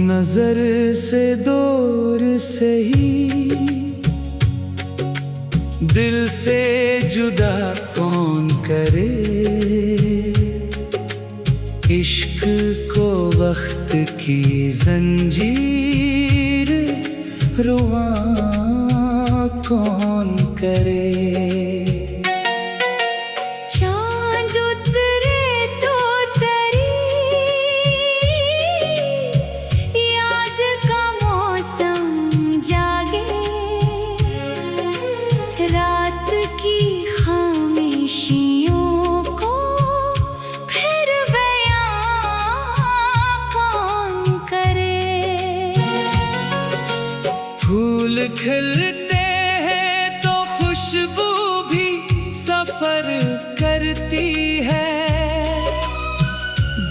नजर से दूर से ही दिल से जुदा कौन करे। इश्क को वक्त की जंजीर रुआ कौन करे। रात की खामोशियों को फिर बयां कौन करे। फूल खिलते हैं तो खुशबू भी सफर करती है।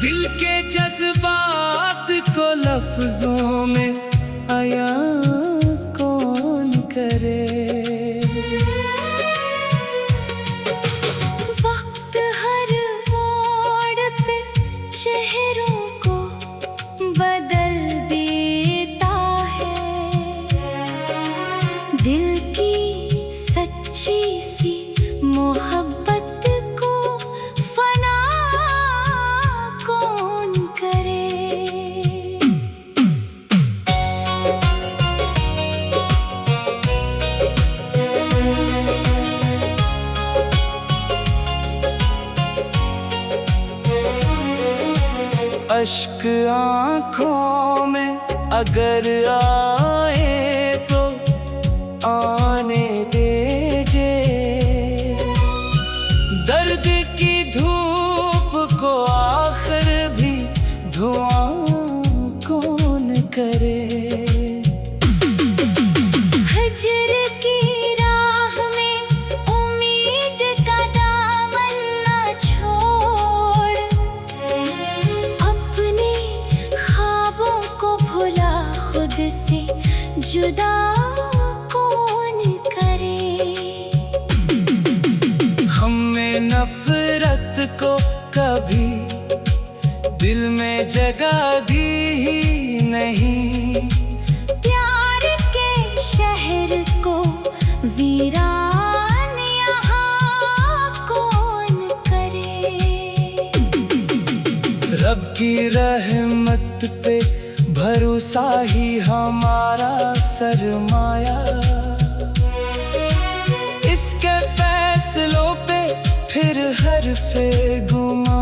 दिल के जज्बात को लफ्जों में अयां कौन करे। चेहरों को बदल देता है। दिल की सच्ची सी मोहब्बत को फना कौन करे। अश्क आँखों में अगर आए तो आने दीजिए। दर्द की धूप को आखिर भी धुआं कौन करे। हजर की राह में उम्मीद का दामन न छोड़। अपने ख्वाबों को भुला खुद से जुदा कौन करे। हमने नफरत को कभी दिल में जगह दी ही नहीं। प्यार के शहर को वीरान यहाँ कौन करे। रब की रहमत पे भरोसा ही हमारा सरमाया। इसके फैसलों पे फिर हरफे गुमा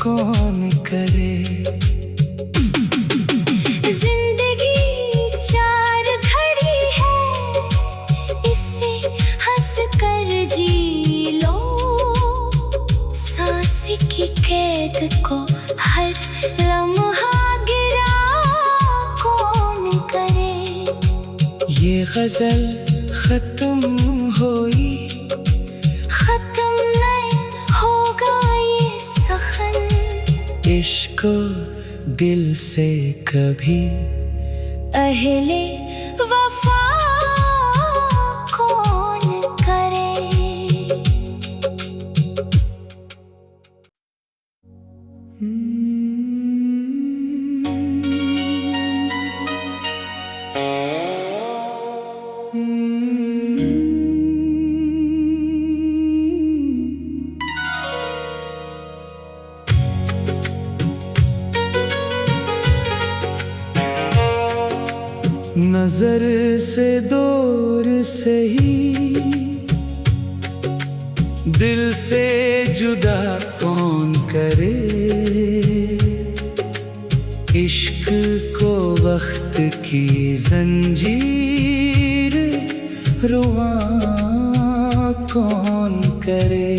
कौन करे। जिंदगी चार घड़ी है, इससे हंस कर जी लो। सांस की कैद को हर लम्हा गिरा कौन करे। ये गजल खत्म हुई, खत्म नहीं होगा ये सखन। इश्क दिल से कभी अहले वफा कौन करे। नजर से दूर से ही दिल से जुदा कौन करे। इश्क को वक्त की जंजीर रुआ कौन करे।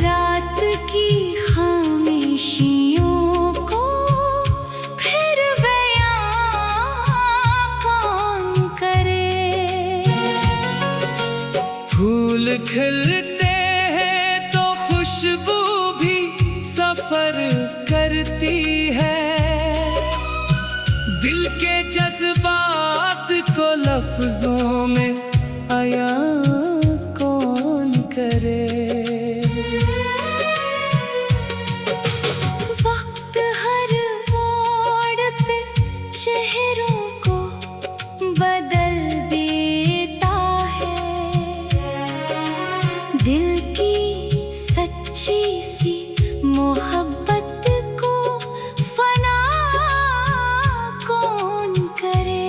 रात की सच्ची सी मोहब्बत को फना कौन करे।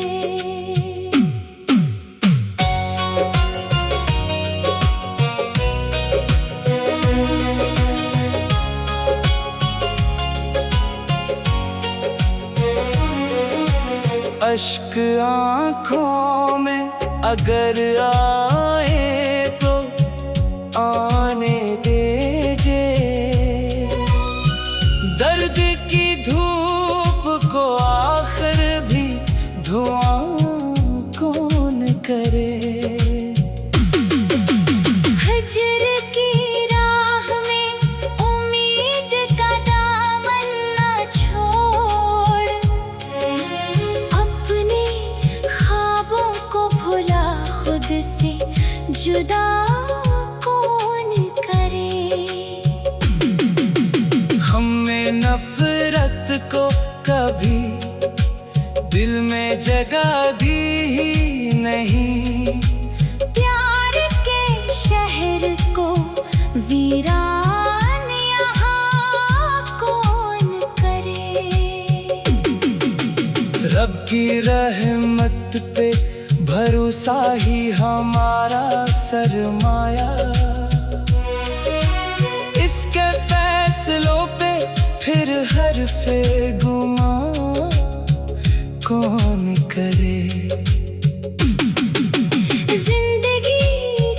अश्क आँखों में अगर आए तो आने दीजिए, दर्द की धूप को आखिर भी धुआं कौन करे। हजर की राह में उम्मीद का दामन न छोड़, अपने ख्वाबों को भुला खुद से जुदा कौन करे। हमें नफरत को कभी दिल में जगह दी ही नहीं, प्यार के शहर को वीरान यहाँ कौन करे। रब की रहमत पे भरोसा ही हमारा सरमाया, इसके फैसलों पे फिर हरफे गुमा कौन करे। जिंदगी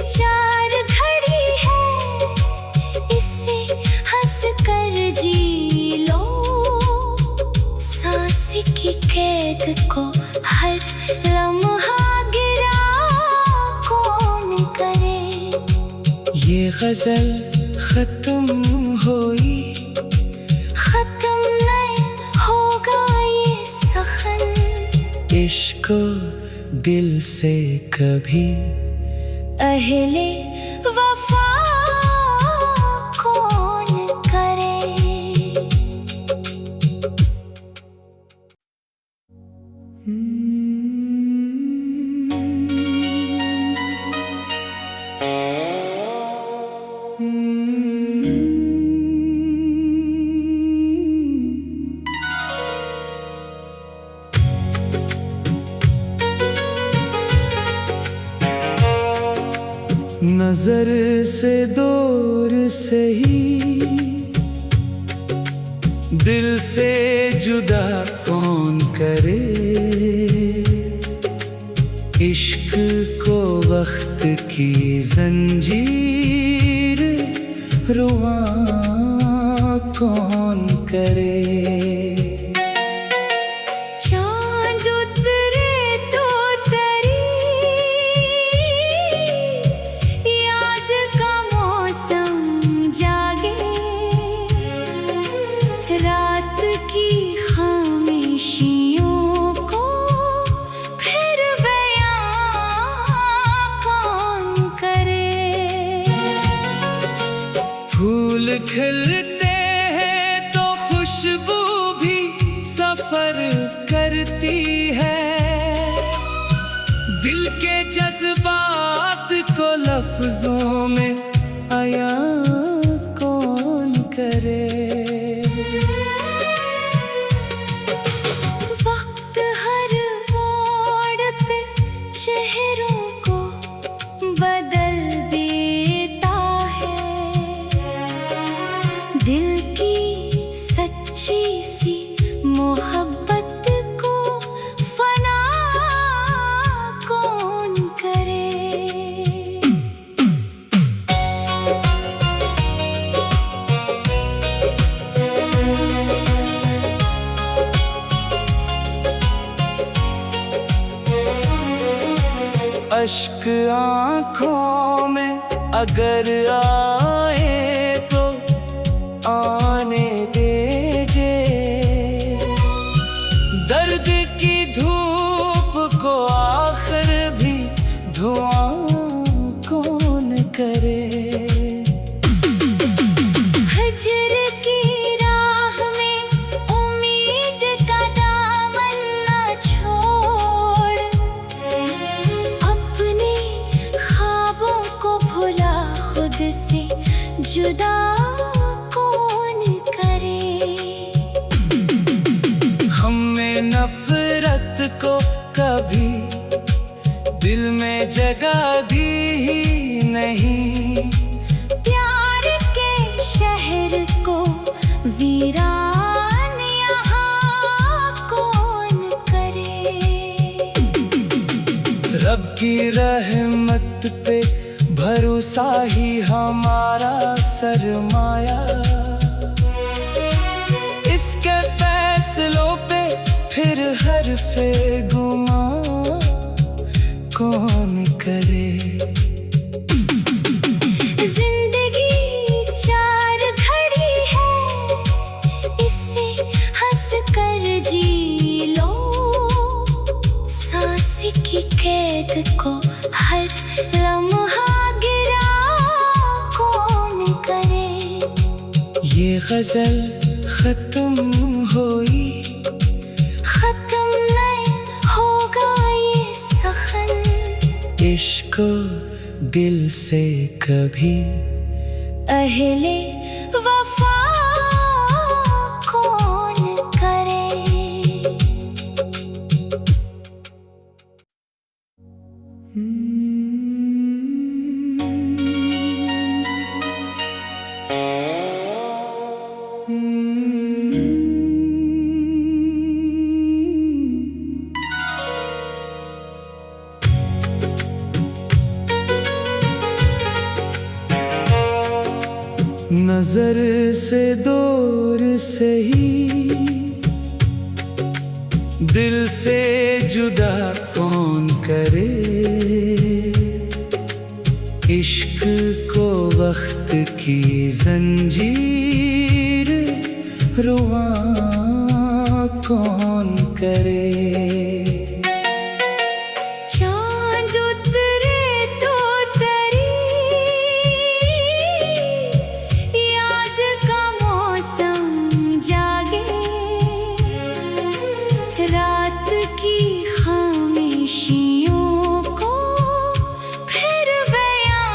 चार घड़ी है, इसे हंस कर जी लो, सांस की कैद को हर लम्हा गिरा कौन करे। ये गजल खत्म हुई, खत्म नहीं होगा ये सखन, इश्क दिल से कभी अहले वफा कौन करे। नजर से दूर से ही दिल से जुदा कौन करे। इश्क को वक्त की जंजीर रुआ कौन करे। चांद उतरे तो तरी याद का मौसम जागे, रात की खामोशियों को फिर बयां कौन करे। फूल खिलते हैं तो खुशबू भी सफर करती है, दिल के जज्बात को लफ्जों में आया कौन करे। वक्त हर मोड़ पे चेहरों को बदल देता है, दिल की सच्ची सी मोहब्बत को फना कौन करे। अश्क आँखों में अगर आए तो आने दीजिए, दर्द की धूप को आखिर भी धुआं कौन करे। हजर की राह में उम्मीद का दामन न छोड़, अपने ख्वाबों को भुला खुद से जगह दी ही नहीं। प्यार के शहर को वीरान यहाँ कौन करे। रब की रहमत पे भरोसा ही हमारा सरमाया। इसके फैसलों पे फिर हरफे गुमा कौन करे। जिंदगी चार घड़ी है, इससे हंस कर जी लो। सांस की कैद को हर लम्हा गिरा कौन करे। ये गजल खत्म हुई, खत्म नहीं होगा ये सखन। इश्क दिल से कभी अहले वफा कौन करे। नजर से दूर सही, दिल से जुदा कौन करे। इश्क को वक्त की जंजीर रुआ कौन करे। चांद उतरे तो तरी, याद का मौसम जागे। रात की खामोशियों को फिर बयां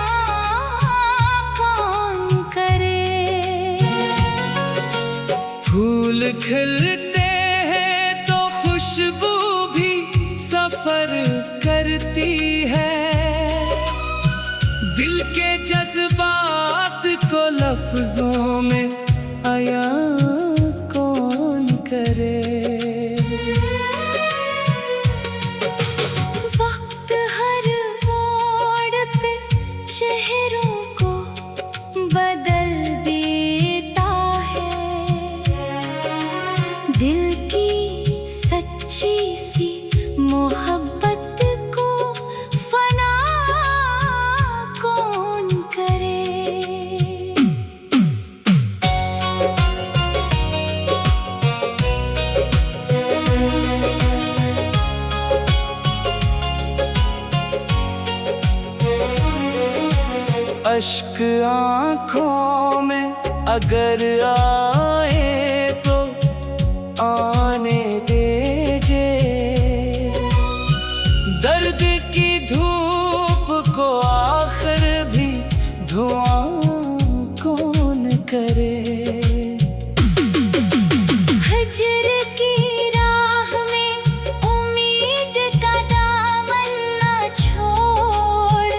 कौन करे। फूल खिलते हैं तो खुशबू भी सफर करती है। दिल के जज्बात को लफ्जों में आया कौन करे। वक्त हर मोड़ पे चेहरों को बदल देता है। दिल की सच्ची सी मोहब्बत को फना कौन करे। अश्क आँखों में अगर आए तो आने दीजिए। दर्द की धूप को आखिर भी धुआं कौन करे। हजर की राह में उम्मीद का दामन न छोड़।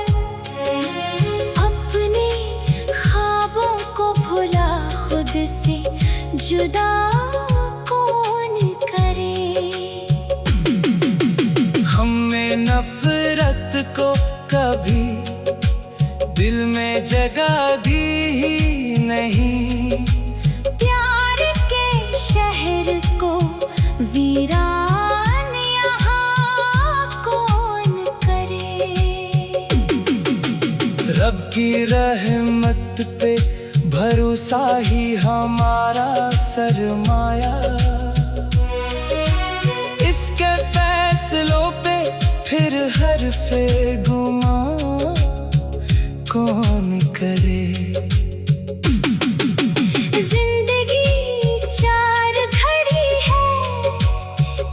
अपने ख्वाबों को भुला खुद से जुदा कौन करे। हमने नफरत को कभी दिल में जगह दी ही नहीं। प्यार के शहर को वीरान यहाँ कौन करे। रब की रहमत पे भरोसा ही हमारा सरमाया। इसके फैसलों पे फिर हरफे गुमा कौन करे। जिंदगी चार घड़ी है,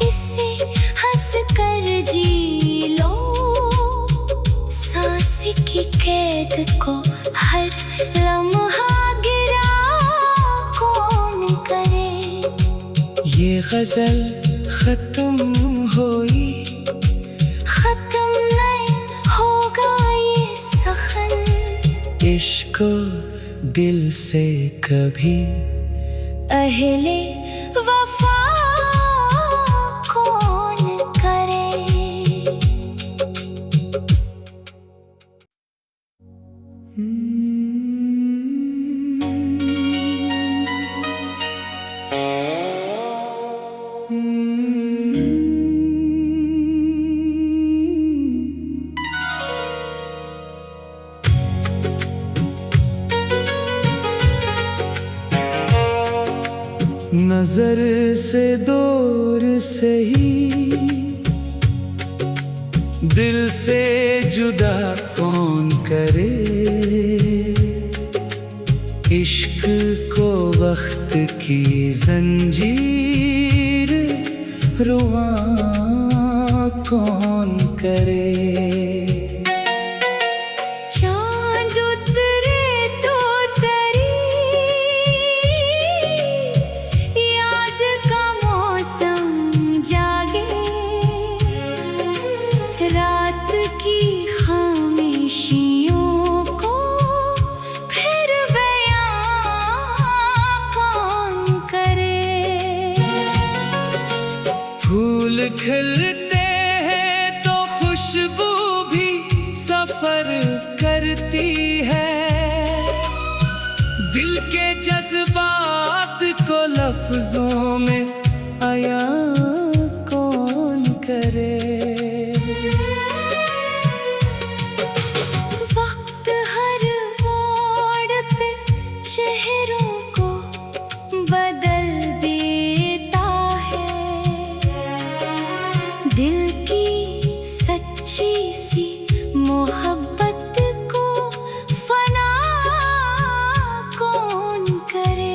इससे हंस कर जी लो। सांस की कैद को हर लम्हा गिरा कौन करे। ये गजल खत्म हुई, खत्म नहीं होगा इश्क दिल से कभी अहले वफा कौन करे। नजर से दूर सही दिल से जुदा कौन करे। इश्क को वक्त की जंजीर रुआ कौन करे। चांद उतरे तो तरी याद का मौसम जागे। रात की खामोशियों को फिर बयां कौन करे। फूल खिलते हैं तो खुशबू भी सफर करती है। दिल के जज्बात को लफ्जों में आया कौन करे। वक्त हर मोड़ पे चेहरों को बदल देता है। दिल की सच्ची सी मोहब्बत को फना कौन करे।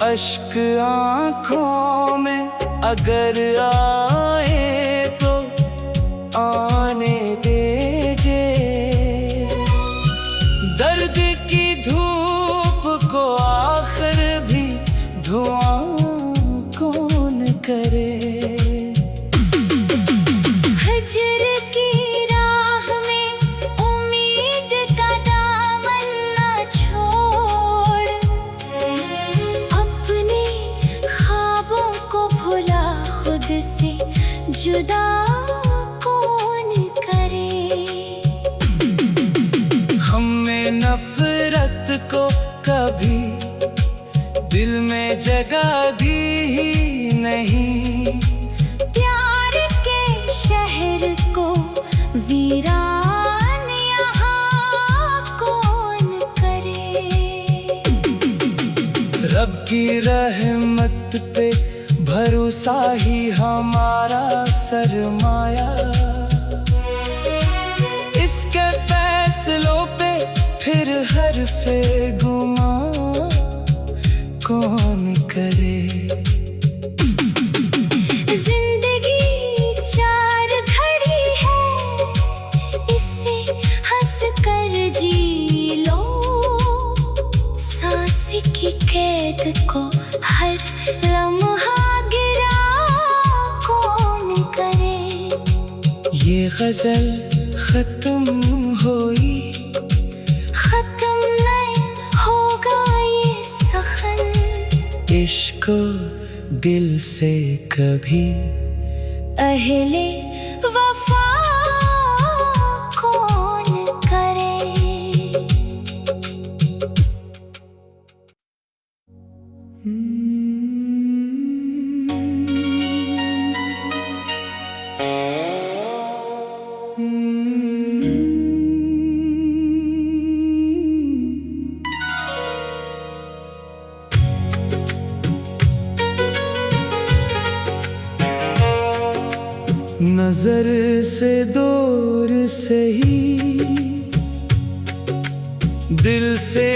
अश्क आँखों में अगर आए तो आने दीजिए। दर्द की धूप को आखिर भी धुआं कौन करे। हजर की राह में उम्मीद का दामन न छोड़। अपने ख्वाबों को भुला खुद से जुदा कौन करे। हमने नफरत को कभी दिल में जगह दी ही नहीं। प्यार के शहर को वीरान यहाँ कौन करे। रब की रहमत पे भरोसा ही हमारा सरमाया। इसके फैसलों पे फिर हरफे गुमा कौन करे। जिंदगी चार घड़ी है, इसे हंस कर जी लो। सांस की कैद को हर लम्हा गिरा कौन करे। ये गजल खत्म हुई, खत्म नहीं होगा ये सखन। इश्क दिल से कभी अहले वफा कौन करे। नजर से दूर सही दिल से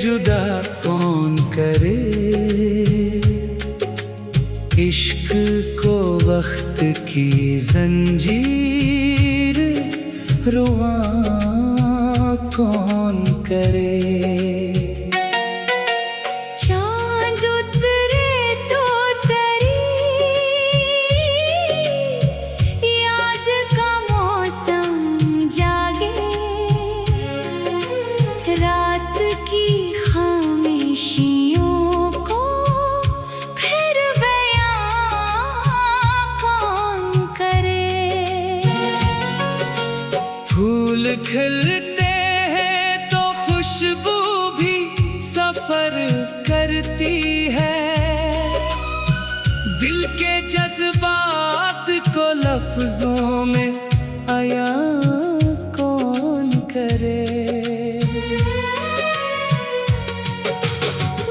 जुदा कौन करे। इश्क को वक्त की जंजीर रुआ कौन करे। है। दिल के जज्बात को लफ्जों में अयां कौन करे।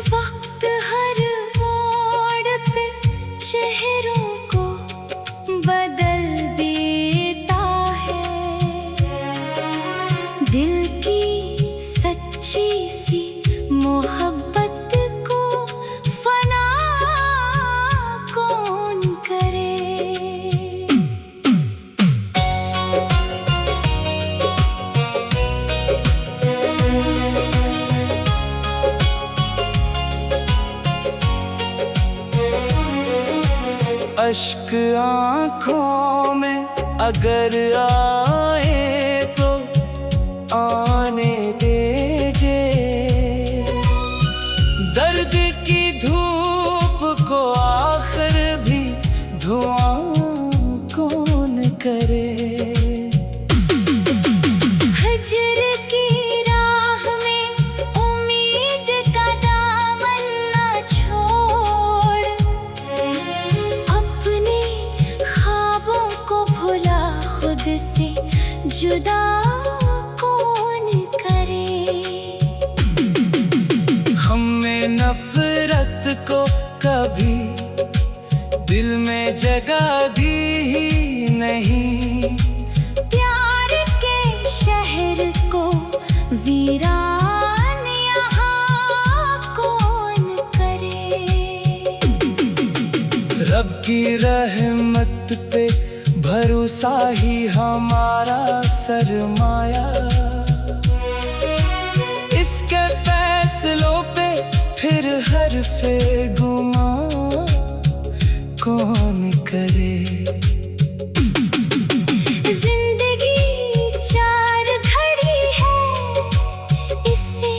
वक्त हर मोड़ पे चेहरों को बदल देता है। दिल की सच्ची सी मोहब्बत को फना कौन करे। अश्क आँखों में अगर आए तो आने दीजिए। दर्द की धूप को आखिर भी धुआं कौन करे। हजर की राह में उम्मीद का दामन न छोड़। अपने ख्वाबों को भुला खुद से जुदा कौन करे। हमने नफरत को कभी दिल में जगह दी ही नहीं। प्यार के शहर को वीरान यहाँ कौन करे। रब की रहमत पे भरोसा ही हमारा सरमाया। इसके फैसलों पे फिर हरफे गुमा कौन करे। जिंदगी चार घड़ी है, इसे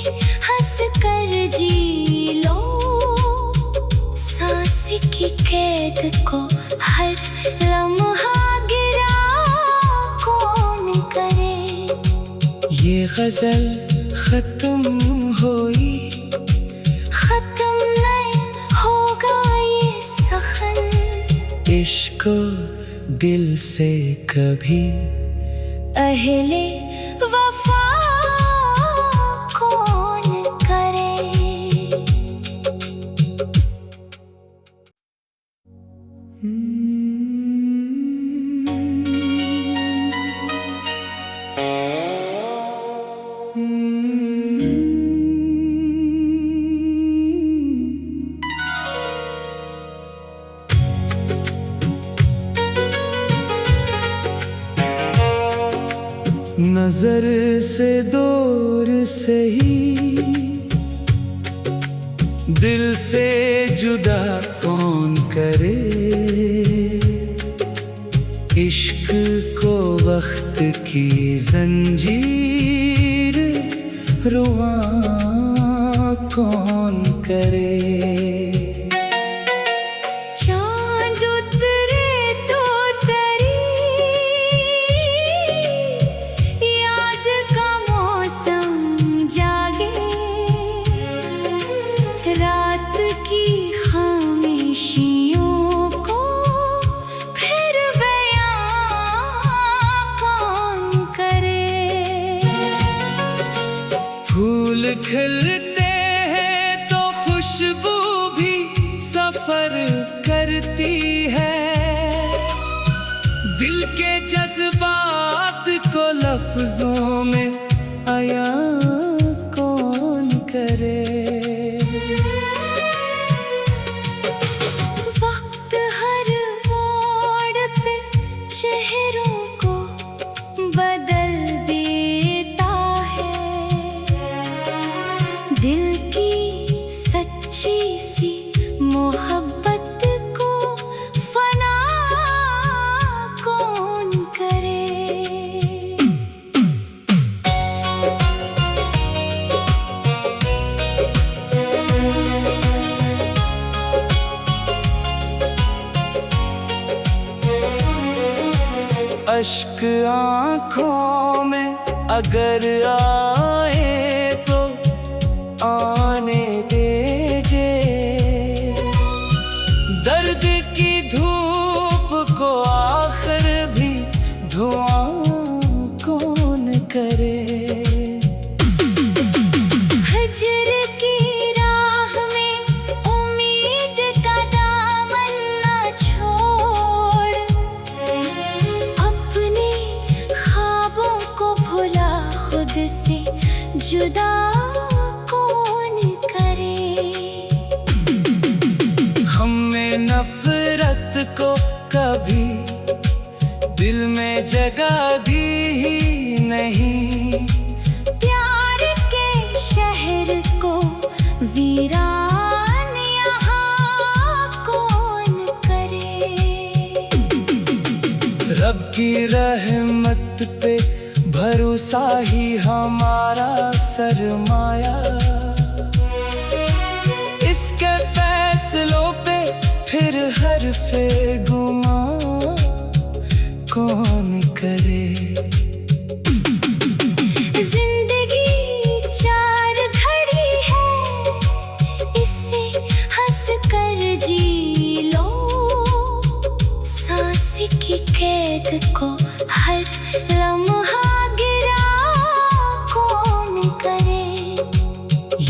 हंस कर जी लो। सांस की कैद को हर लम्हा गिरा कौन करे। ये गजल खत्म हुई, खत्म नहीं होगा ये सखन। इश्क दिल से कभी अहले वफा कौन करे। नजर से दूर से ही दिल से जुदा कौन करे। इश्क को वक्त की जंजीर रुआ कौन करे। चांद उतरे तो तरी याद का मौसम जागे। रात की खामोशियों को फिर बयां कौन करे। फूल खिलते हैं तो खुशबू भी सफर करती है। दिल के जज्बात को लफ्जों में अयां कौन करे। वक्त हर मोड़ पे चेहरों को बदल देता है। दिल की सच्ची सी मोहब्बत को फना कौन करे। अश्क आँखों में अगर आए तो आने दीजिए। की रहमत पे भरोसा ही हमारा सरमाया। इसके फैसलों पे फिर हरफे गुमा कौन करे। जिंदगी चार घड़ी है, इसे हंस कर जी लो। सांस की कैद को हर लम्हा गिरा कौन करे।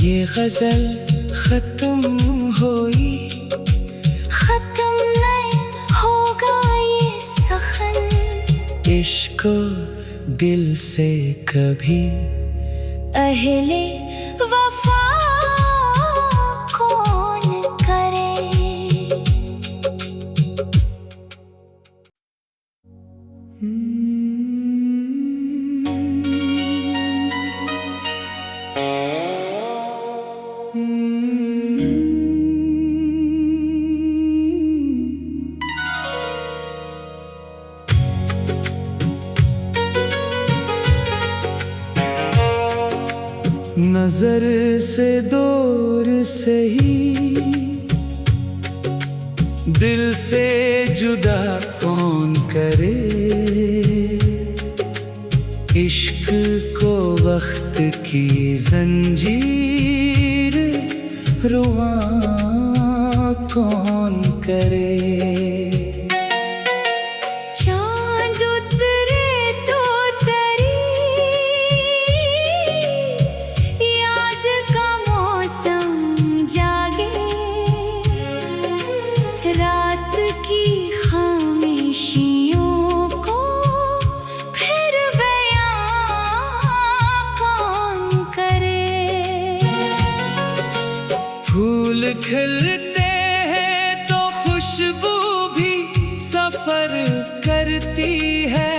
ये गजल खत्म हुई, खत्म नहीं होगा ये सखन। इश्क को दिल से कभी अहले वफा कौन करे। नजर से दूर से ही दिल से जुदा कौन करे। इश्क को वक्त की जंजीर रुआ कौन करे। चांद उतरे तो तरी याद का मौसम जागे। रात की खामोशियों को फिर बयां कौन करे। फूल खिलते हैं तो खुशबू भी सफर करती है।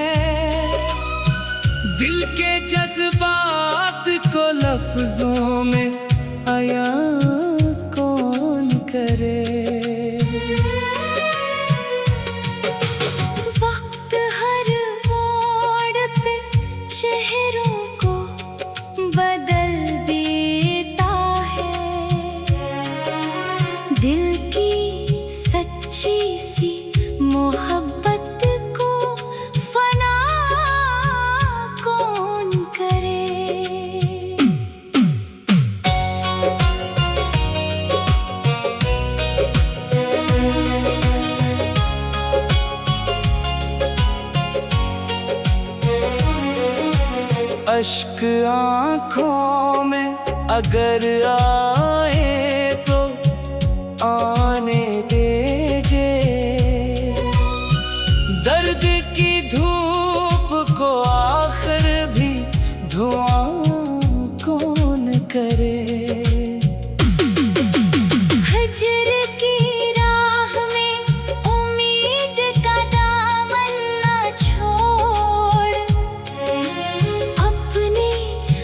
दिल के जज्बात को लफ्जों में अयां कौन करे। वक्त हर मोड़ पे चेहरों को बदल देता है। दिल की सच्ची सी मोहब्बत को फना कौन करे। अश्क आँखों में अगर आए तो आने दीजिए। दर्द की धूप को आखिर भी धुआं कौन करे। हजर की राह में उम्मीद का दामन न छोड़। अपने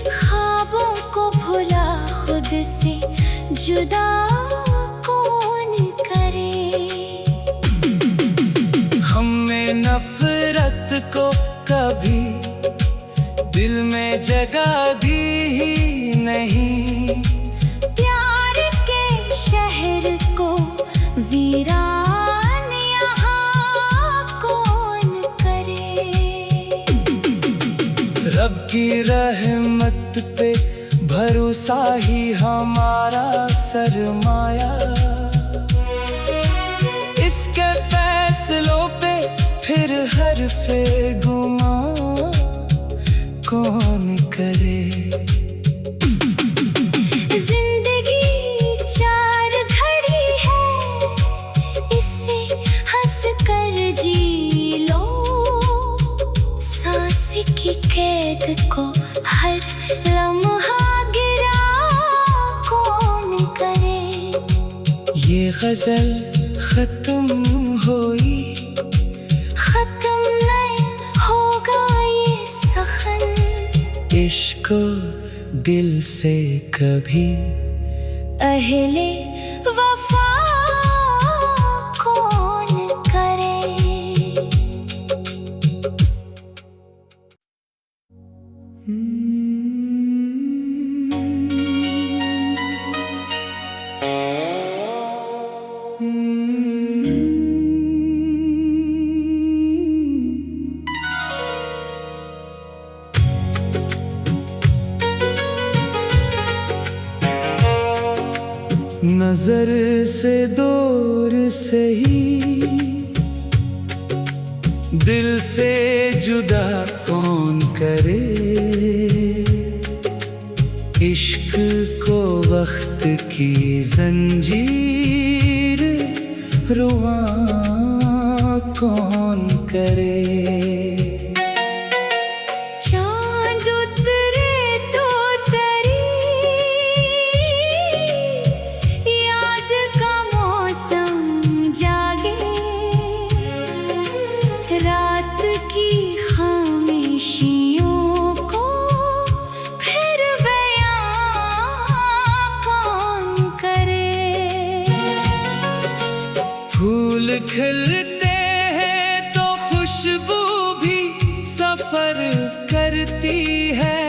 ख्वाबों को भुला खुद से जुदा कौन करे। हमें नफरत को कभी दिल में जगह दी ही नहीं। प्यार के शहर को वीरान यहाँ कौन करे। रब की रहमत पे भरोसा ही हमारा सरमाया। इसके फैसलों पे फिर हरफे गुमा कौन करे। जिंदगी चार घड़ी है, इसे हंस कर जी लो। सांस की कैद को हर लम्हा गिरा कौन करे। ये गजल खत्म हुई, खत्म नहीं होगा ये सखन। इश्क को दिल से कभी अहले वफा कौन करे। नजर से दूर से ही दिल से जुदा कौन करे। इश्क को वक्त की जंजीर रुआ कौन करे। चांद उतरे तो तरी याद का मौसम जागे। रात की खामोशियों को फिर बयां कौन करे। फूल खिलते हैं तो खुशबू भी सफर करती है।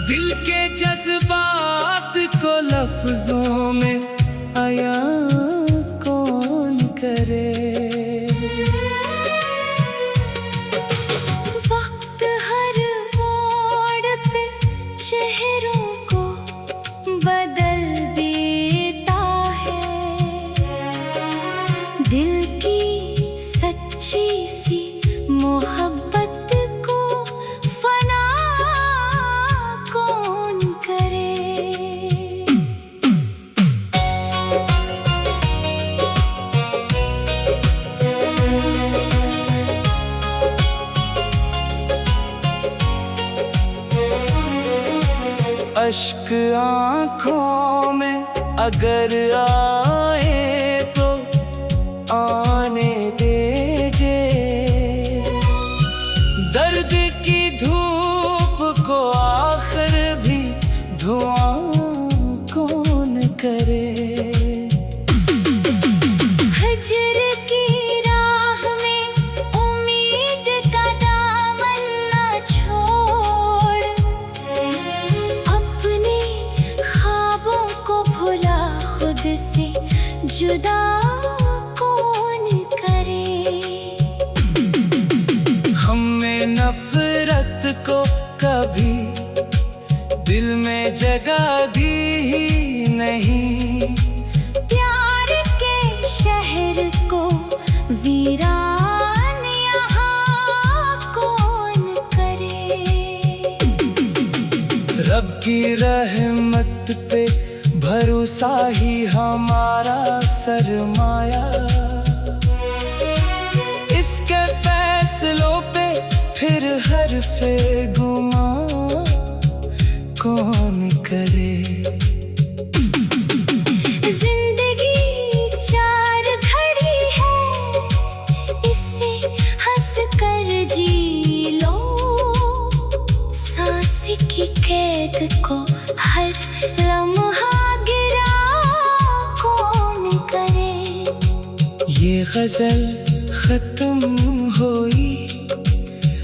दिल के जज्बात को लफ्जों में अयां कौन करे। वक्त हर मोड़ पे चेहरों को बदल देता है। दिल की सच्ची सी मोहब्बत को फना कौन करे। अश्क आँखों में अगर आए तो आने दीजिए। दर्द की धूप को आखिर भी धुआं कौन करे। हजर की राह में उम्मीद का दामन न छोड़। अपने ख्वाबों को भुला खुद से जुदा कौन करे। हमने नफरत को कभी दिल में जगह दी ही नहीं। प्यार के शहर को वीरान यहाँ कौन करे। रब की रहमत पे भरोसा ही हमारा सरमाया। इसके फैसलों पे फिर हरफे गुमा कौन करे। जिंदगी चार घड़ी है, इसे हंस कर जी लो। सांस की कैद को हर लम्हा गिरा कौन करे। ये गजल खत्म हुई,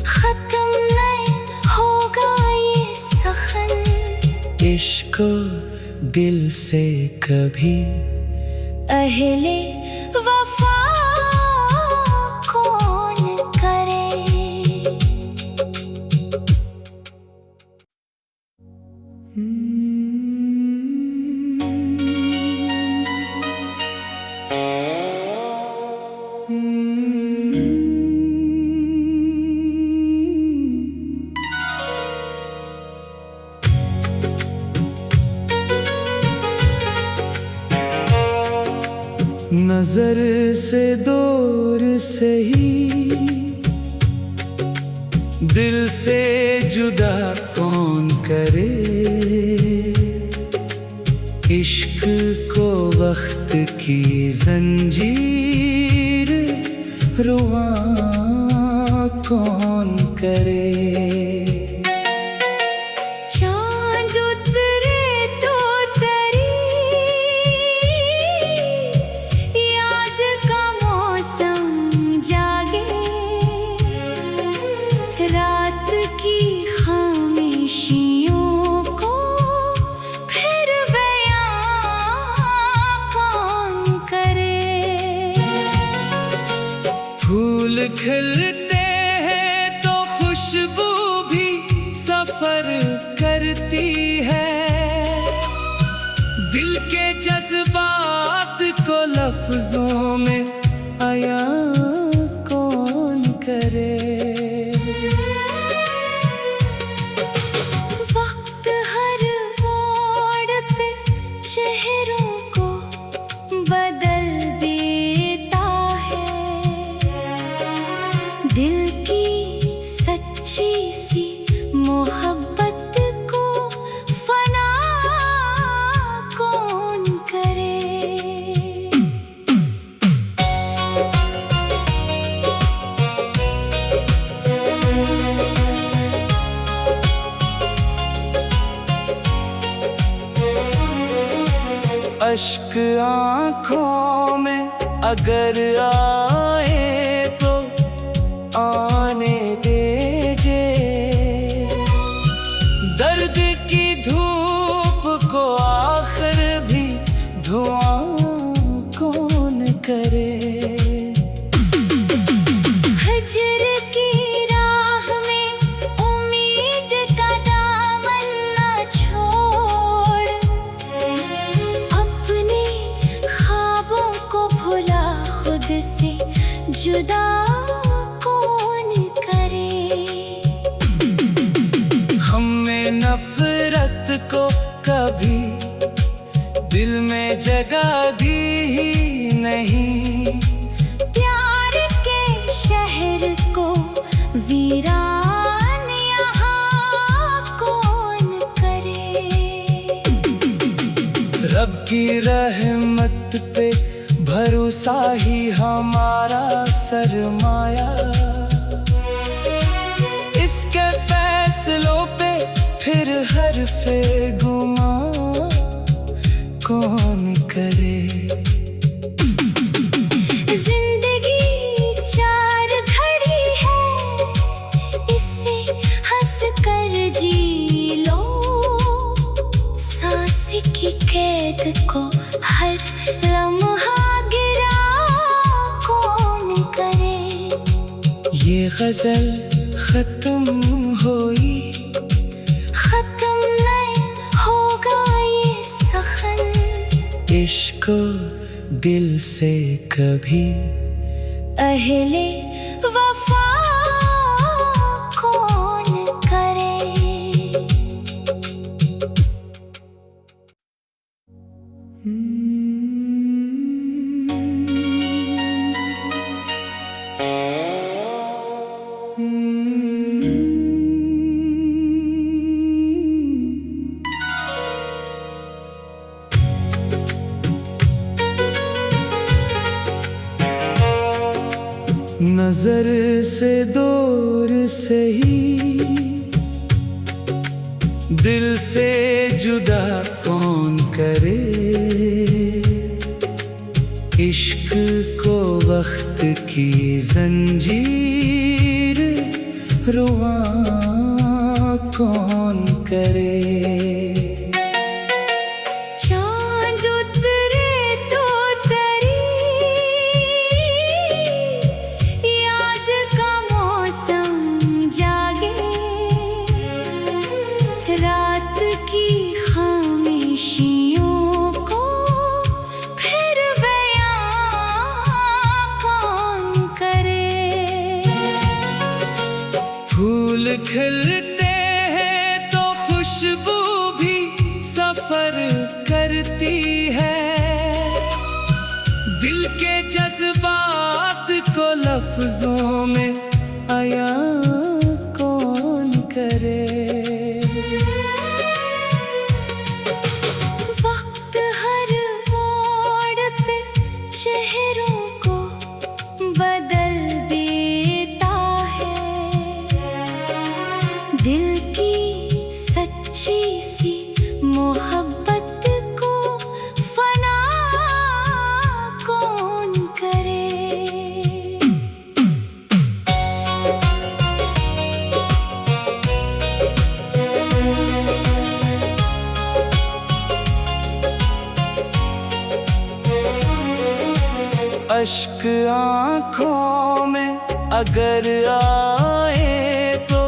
खत्म नहीं होगा ये सखन। इश्क को दिल से कभी अहले वफा कौन करे। नजर से दूर से ही दिल से जुदा कौन करे। इश्क को वक्त की जंजीर रुआ कौन करे। चांद उतरे तो तरी याद का मौसम जागे। रात की खामोशियों को फिर बयां कौन करे। फूल खिलते हैं तो खुशबू भी सफर करती है। दिल के लफ्जों में आया कौन करे। वक्त हर मोड़ पे चेहरों को बदल देता है, दिल की सच्ची सी मोहब्बत को फना कौन करे। अश्क आँखों में अगर आए तो आने दीजिए, दर्द की धूप को आखिर भी धुआं कौन करे। हजर की राह में उम्मीद का दामन न छोड़, अपने ख्वाबों को भुला खुद से जुदा कौन करे। हमने नफरत को कभी दिल में जगह दी ही नहीं, प्यार के शहर को वीरान यहाँ कौन करे। रब की रहमत पे भरोसा ही हमारा सरमाया, इसके फैसलों पे फिर हरफे गुमा कौन करे। जिंदगी चार घड़ी है, इसे हंस कर जी लो, सांस की कैद को हर लम्हा गिरा कौन करे। ये गजल खत्म हुई, खत्म नहीं होगा ये सखन, इश्क दिल से कभी अहले वफा कौन करे। नजर से दूर से ही दिल से जुदा कौन करे। इश्क को वक्त की जंजीर रुआ कौन करे। चांद उतरे तो तेरी याद का मौसम जागे, रात की खामोशियों को फिर बयां कौन करे। फूल खिलते हैं तो खुशबू भी सफर करती है, दिल के जज्बात को लफ्जों में आया कौन करे। वक्त हर मोड़ पे चेहरों को बदल देता है, दिल की सच्ची सी मोहब्बत को फना कौन करे। अश्क आँखों में अगर आए तो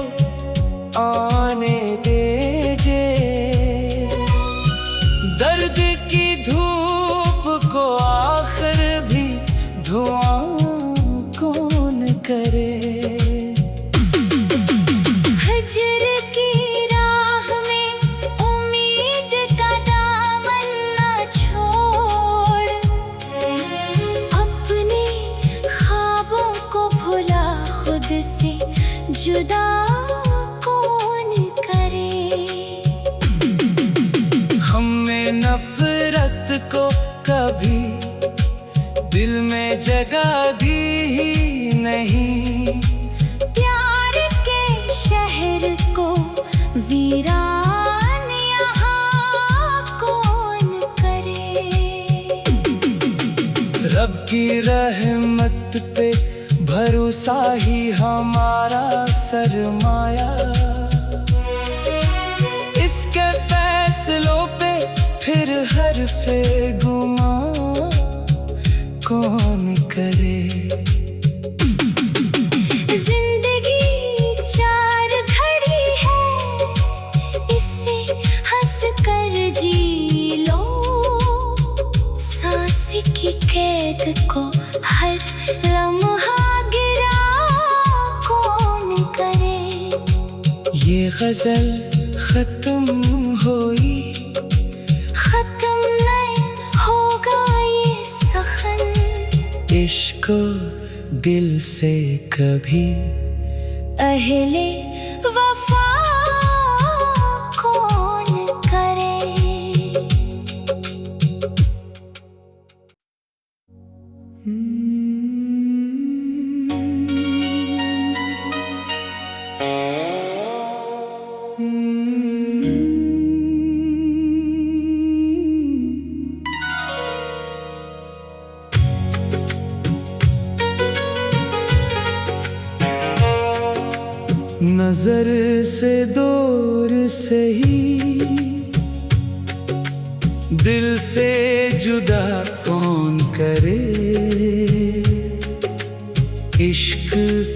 आने दीजिए, दर्द की धूप को आखिर भी जुदा कौन करे। हमने नफरत को कभी दिल में जगह दी ही नहीं। प्यार के शहर को वीरान यहाँ कौन करे। रब की रहमत पे भरोसा ही हमारा सरमाया। इसके फैसलों पे फिर हरफे गुमा कौन करे। जिंदगी चार घड़ी है, इससे हंस कर जी लो। सांस की कैद को हर लम्हा गिरा कौन करे। ये गजल खत्म हुई, खत्म नहीं होगा ये सखन। इश्क दिल से कभी अहले वफा कौन करे। नजर से दूर से ही दिल से जुदा कौन करे। इश्क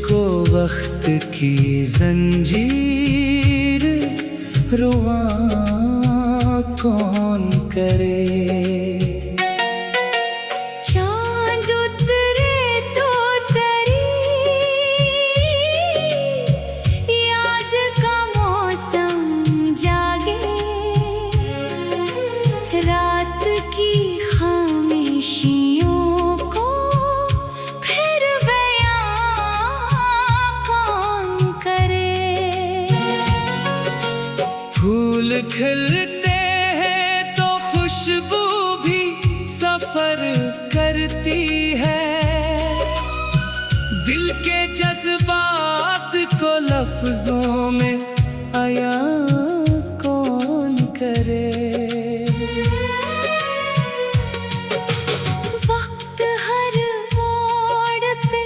को वक्त की जंजीर रुआ कौन करे। चांद उतरे तो तरी याद का मौसम जागे। रात की खामोशियों को फिर बयां कौन करे। फूल खिलते हैं तो खुशबू भी सफर करती है। दिल के जज्बात को लफ्जों में आया कौन करे। वक्त हर मोड़ पे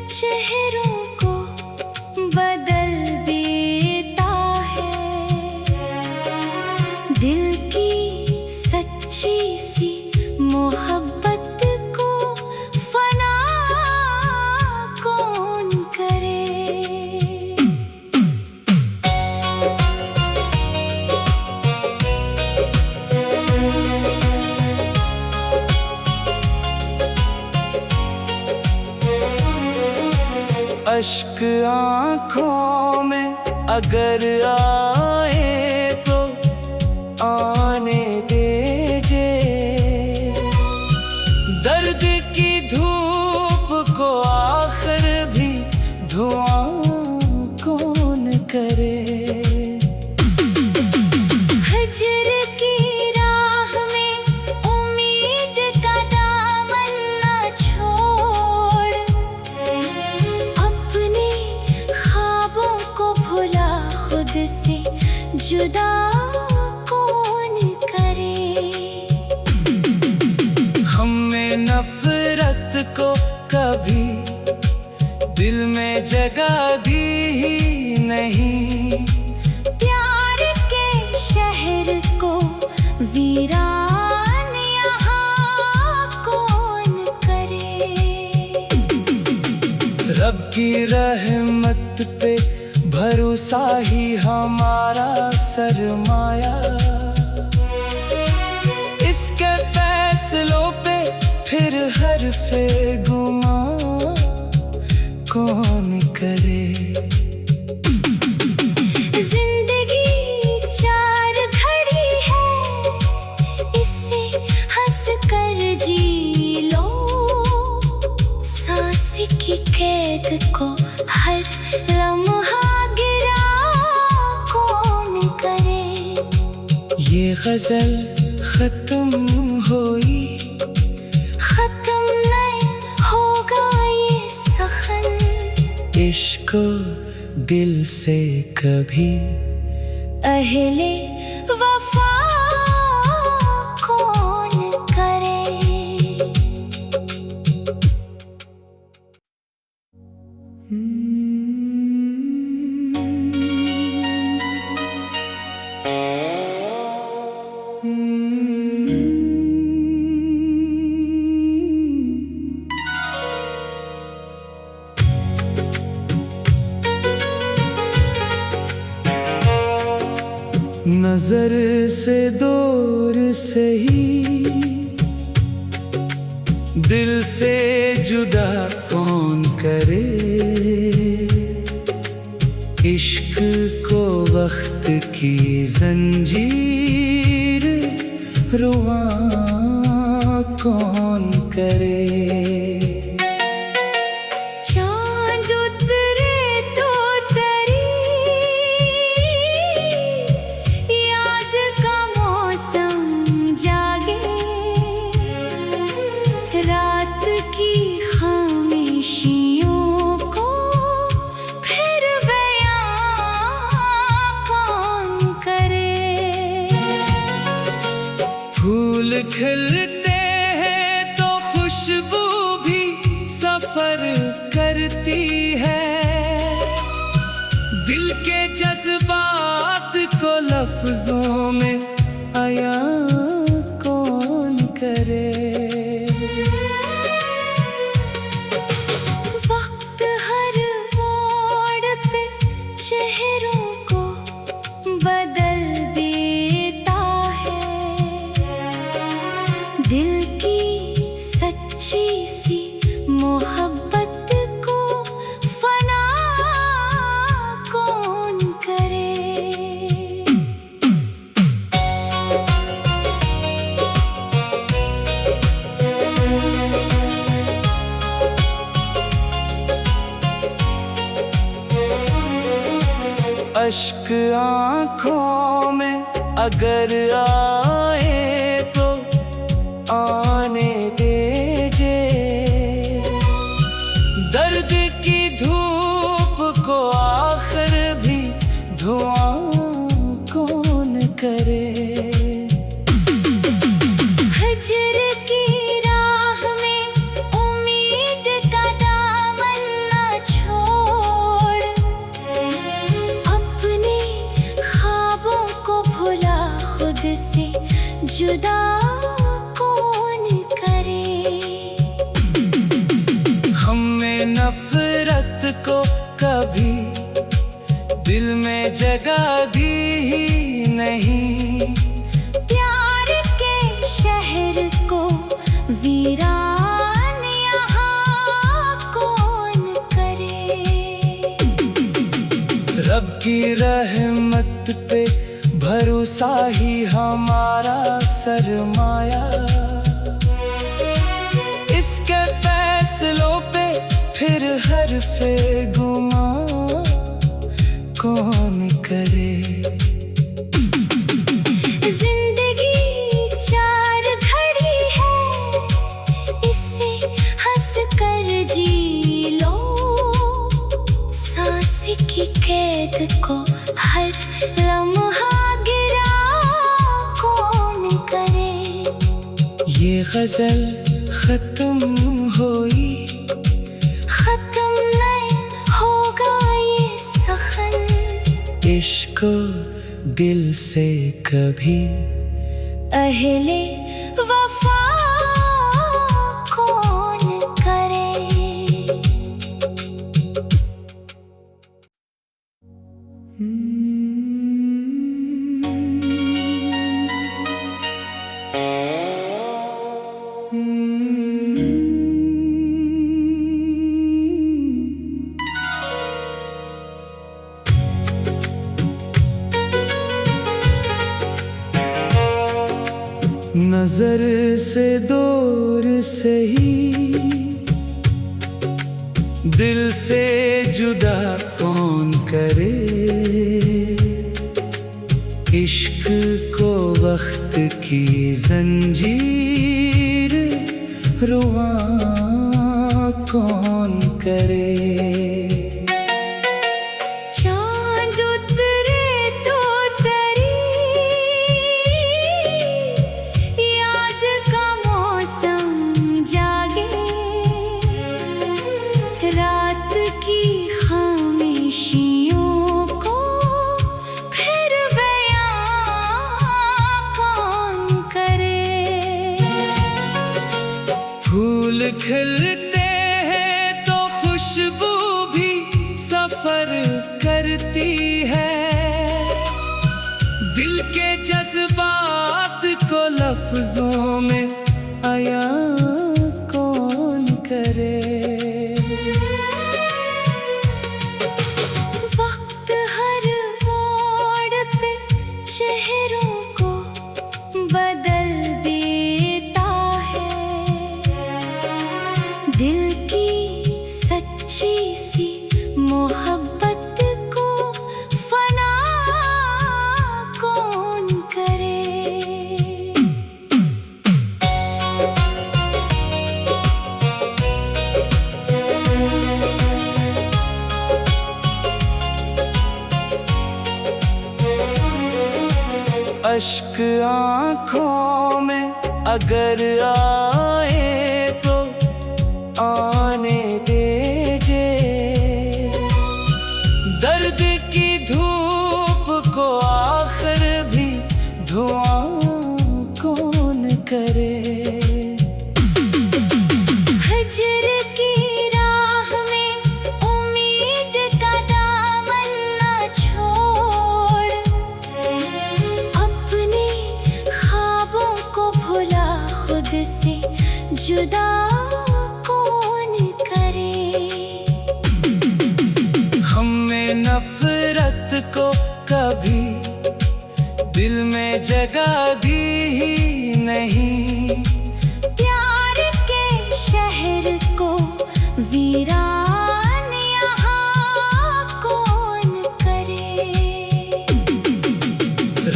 चेहरों को बदल देता है। दिल की सच्ची सी मोहब्बत को फना कौन करे। अश्क आँखों में अगर आए तो आने दीजिए। दर्द की धूप को आखिर भी धुआं कौन करे। हजर की राह में उम्मीद का दामन न छोड़। अपने ख्वाबों को भुला खुद से जुदा कौन करे। हमने नफरत को कभी दिल में जगह दी ही नहीं। प्यार के शहर को वीरान यहाँ कौन करे। रब की रहमत पे भरोसा ही हमारा सरमाया। इसके फैसलों पे फिर हरफे गुमा कौन करे। जिंदगी चार घड़ी है, इससे हंस कर जी लो। सांस की कैद को हर लम्हा गजल खत्म हुई, खत्म नहीं होगा ये सखन। इश्क दिल से कभी अहले वफा कौन करे। नजर से दूर सही, दिल से जुदा कौन करे। इश्क को वक्त की जंजीर रुआ कौन करे। चांद उतरे तो तरी, याद का मौसम जागे। रात की खामोशियों को फिर बयां कौन करे। फूल खिलते हैं तो खुशबू भी सफर करती है। दिल के जज्बात को लफ्जों में अयां कौन करे। वक्त हर मोड़ पे चेहरों को बदल देता है। दिल की सच्ची सी मोहब्बत को फना कौन करे। अश्क आँखों में अगर आए तो आने दीजिए। दर्द की धूप को आखिर भी धुआं कौन करे। हजर की राह में उम्मीद का दामन न छोड़। अपने ख्वाबों को भुला खुद से जुदा कौन करे। हमने नफरत को कभी दिल में जगह दी ही नहीं। प्यार के शहर को वीरान यहाँ कौन करे। रब की रहमत पे भरोसा ही हमारा सरमाया। इसके फैसलों पे फिर हरफे गुमा कौन करे। जिंदगी चार घड़ी है, इससे हंस कर जी लो। सांस की कैद को हर लम्हा गिरा कौन करे। ये गजल खत्म हुई, खत्म नहीं होगा ये सखन। इश्क दिल से कभी अहले वफा कौन करे। नजर से दूर सही, दिल से जुदा कौन करे। इश्क को वक्त की जंजीर रुआ कौन करे। चांद उतरे तो तरी याद का मौसम जागे, रात की खामोशियों को फिर बयां कौन करे। फूल खिलते हैं तो खुशबू भी सफर करती है, दिल के जज्बात को लफ्जों में आया कौन करे। वक्त हर मोड़ पे चेहरों को बदल देता है, दिल की सच्ची सी मोहब्बत को फना कौन करे। अश्क आँखों में अगर आए तो आने दीजिए, दर्द की धूप को आखिर भी धुआं कौन करे। हजर की राह में उम्मीद का दामन न छोड़, अपने ख्वाबों को भुला खुद से जुदा कौन करे। हमने नफरत को कभी दिल में जगह दी ही नहीं, प्यार के शहर को वीरान यहाँ कौन करे।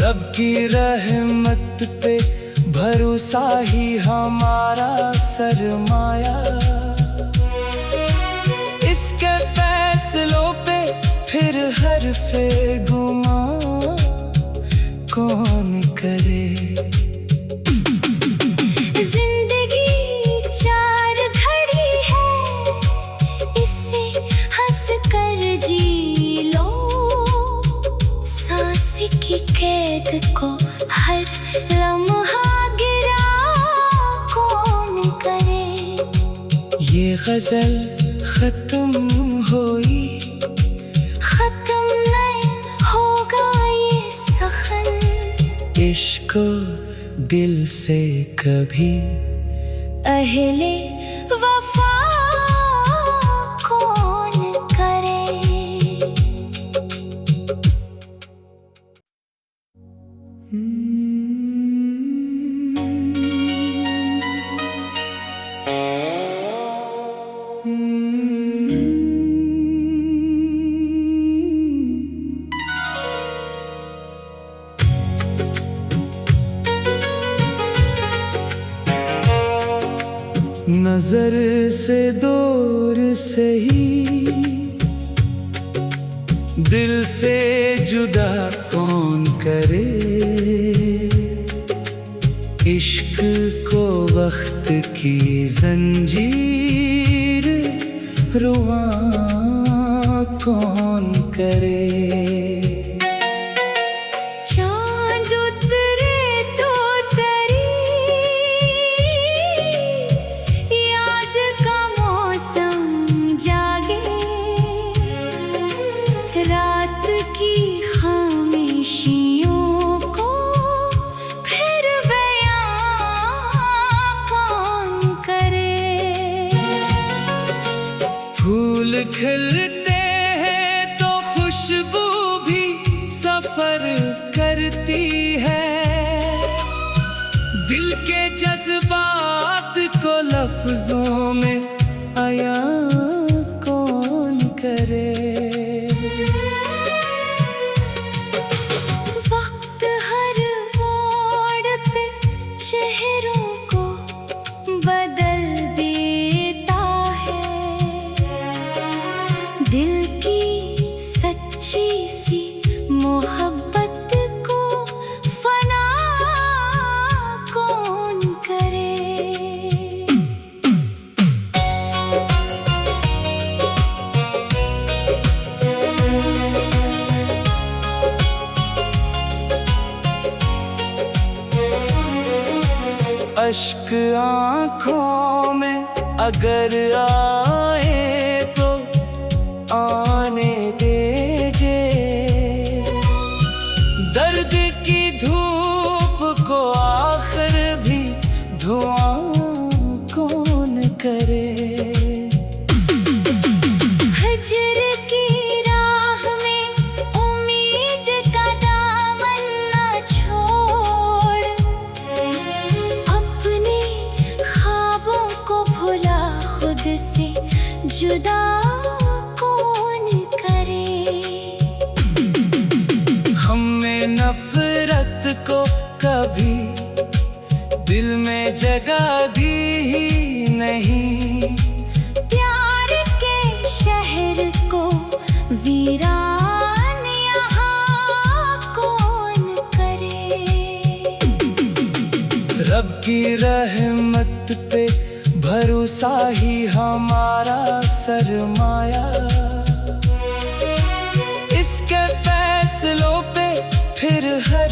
रब की रहमत पे भरोसा ही हमारा सरमाया, इसके फैसलों पे फिर हरफे गुमा कौन करे। जिंदगी चार घड़ी है, इसे हंस कर जी लो, सांस की कैद को हर लम्हा गिरा कौन करे। ये गजल खत्म हुई, खत्म नहीं होगा ये सखन, इश्क दिल से कभी अहले वफा कौन करे। नजर से दूर से ही दिल से जुदा कौन करे। इश्क को वक्त की जंजीर रुआ कौन करे। चांद उतरे तो तरी याद का मौसम जागे, रात की खामोशियों को फिर बयां कौन करे। फूल खिलते हैं तो खुशबू भी सफर करती है, दिल के जज्बात को लफ्जों में आया कौन करे। वक्त हर मोड़ अगर आए तो आने दीजिए। दर्द की धूप को आखिर भी धुआं कौन करे। हजर की राह में उम्मीद का दामन न छोड़, अपने ख्वाबों को भुला खुद से जुदा कौन करे। हमने नफरत को कभी दिल में जगह दी ही नहीं। प्यार के शहर को वीरान यहाँ कौन करे। रब की रहमत पे भरोसा ही हमारा सरमाया। इसके फैसलों पे फिर हर